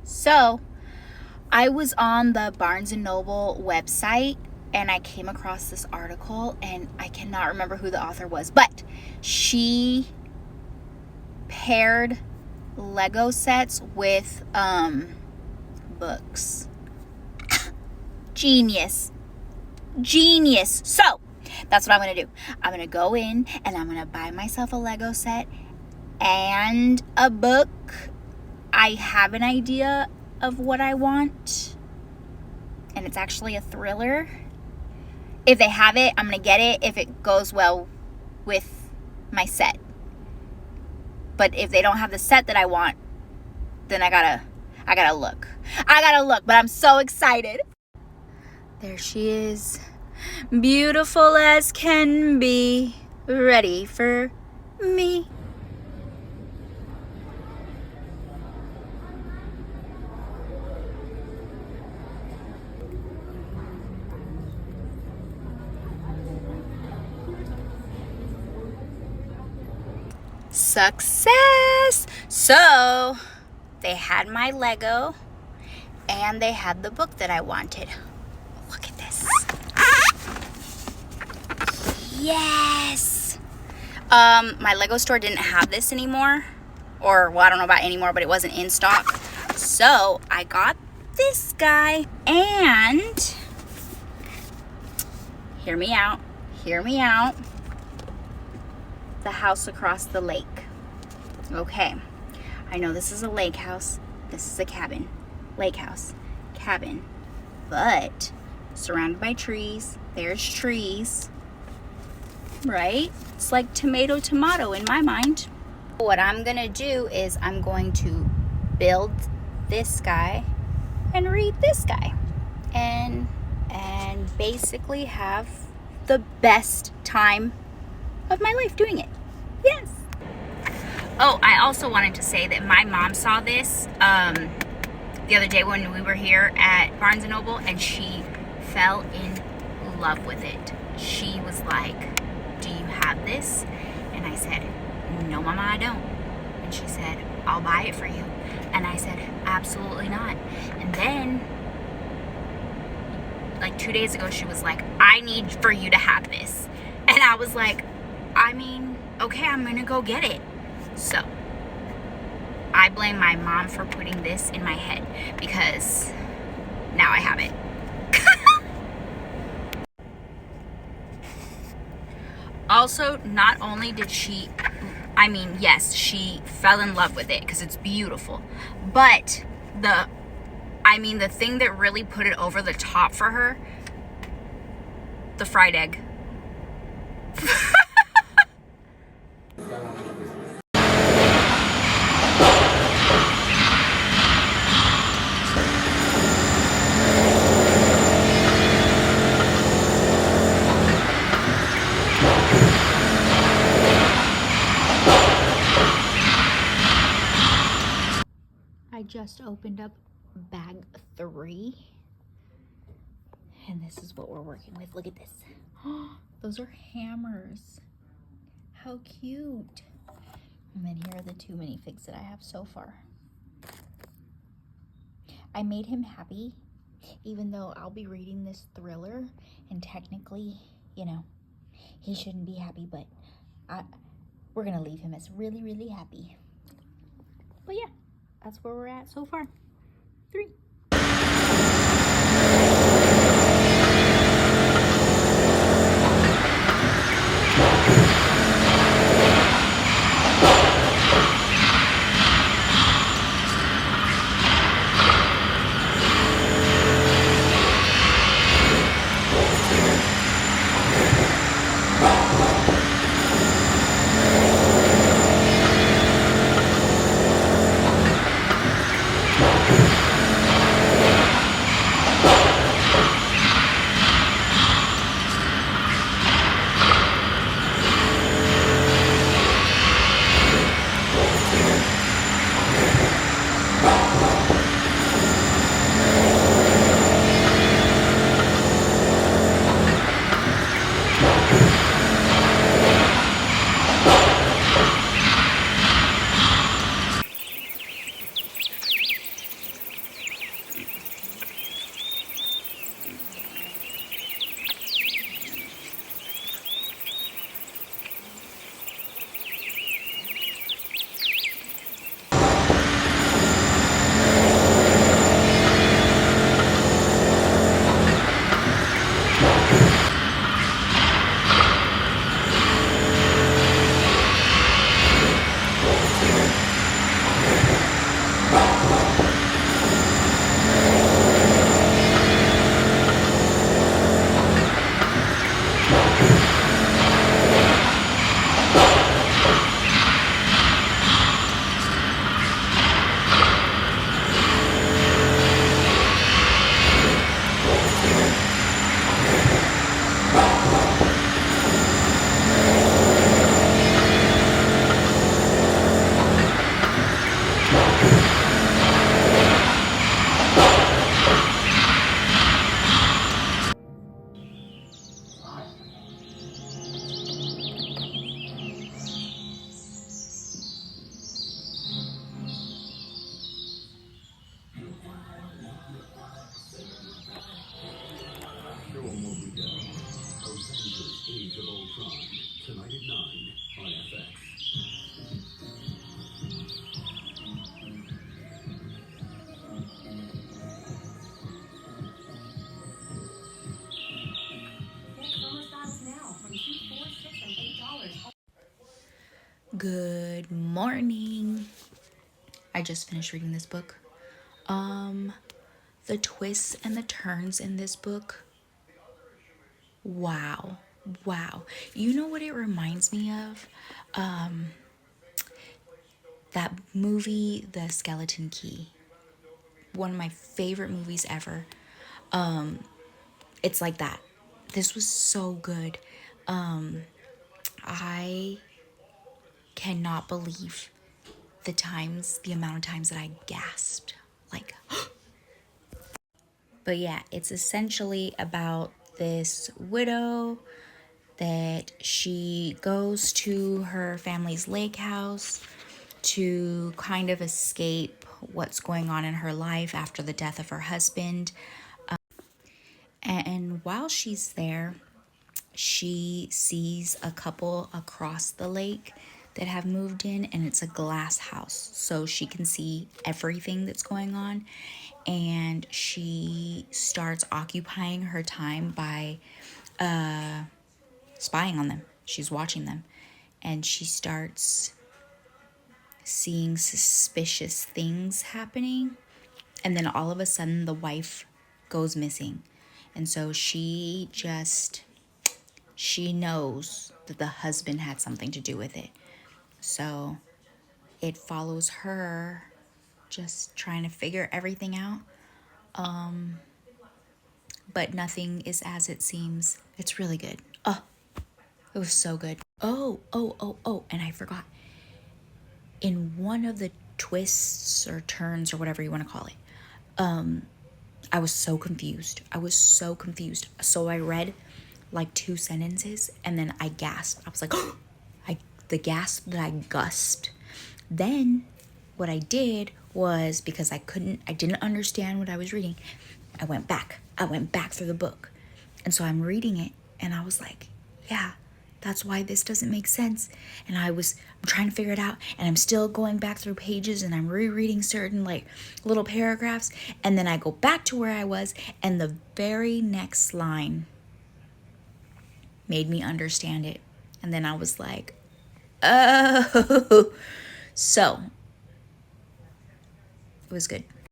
So I was on the Barnes & Noble website and I came across this article, and I cannot remember who the author was, but she paired Lego sets with books. Genius. So that's what I'm gonna do. I'm gonna go in and I'm gonna buy myself a Lego set and a book. I have an idea of what I want, and it's actually a thriller. If they have it, I'm gonna get it if it goes well with my set. But if they don't have the set that I want, then I gotta look, but I'm so excited. There she is, beautiful as can be, ready for me. Success! So they had my Lego and they had the book that I wanted. Look at this. Yes! My Lego store didn't have this anymore. Or, well, I don't know about anymore, but it wasn't in stock. So I got this guy, and hear me out. The house across the lake. Okay, I know this is a lake house. This is a cabin. Lake house, cabin, but surrounded by trees. There's trees, right? It's like tomato in my mind. What I'm gonna do is I'm going to build this guy and read this guy, and basically have the best time of my life doing it. Yes. Oh, I also wanted to say that my mom saw this the other day when we were here at Barnes & Noble, and she fell in love with it. She was like, "Do you have this?" And I said, "No, Mama, I don't." And she said, "I'll buy it for you." And I said, "Absolutely not." And then, like 2 days ago, she was like, "I need for you to have this." And I was like, I mean, okay, I'm gonna go get it. So I blame my mom for putting this in my head, because now I have it. Also, not only did she, I mean, yes, she fell in love with it because it's beautiful, but the thing that really put it over the top for her, the fried egg. I just opened up bag 3, and this is what we're working with. Look at this. Those are hammers. How cute. And then here are the 2 minifigs that I have so far. I made him happy, even though I'll be reading this thriller, and technically, you know, he shouldn't be happy, but we're gonna leave him as really, really happy. But yeah, that's where we're at so far. 3. Good morning. I just finished reading this book. The twists and the turns in this book. Wow. Wow. You know what it reminds me of? That movie, The Skeleton Key. One of my favorite movies ever. It's like that. This was so good. I cannot believe the amount of times that I gasped. Like, but yeah, it's essentially about this widow that she goes to her family's lake house to kind of escape what's going on in her life after the death of her husband. And while she's there, she sees a couple across the lake that have moved in, and it's a glass house, so she can see everything that's going on. And she starts occupying her time by spying on them. She's watching them, and she starts seeing suspicious things happening. And then all of a sudden, the wife goes missing. And so she knows that the husband had something to do with it. So it follows her just trying to figure everything out. But nothing is as it seems. It's really good. Oh, it was so good. Oh, and I forgot. In one of the twists or turns or whatever you want to call it, I was so confused. So I read like 2 sentences and then I gasped. I was like, the gasp that I gasped. Then what I did was, because I didn't understand what I was reading, I went back through the book. And so I'm reading it and I was like, yeah, that's why this doesn't make sense. And I'm trying to figure it out, and I'm still going back through pages and I'm rereading certain like little paragraphs, and then I go back to where I was, and the very next line made me understand it. And then I was like, oh. So it was good.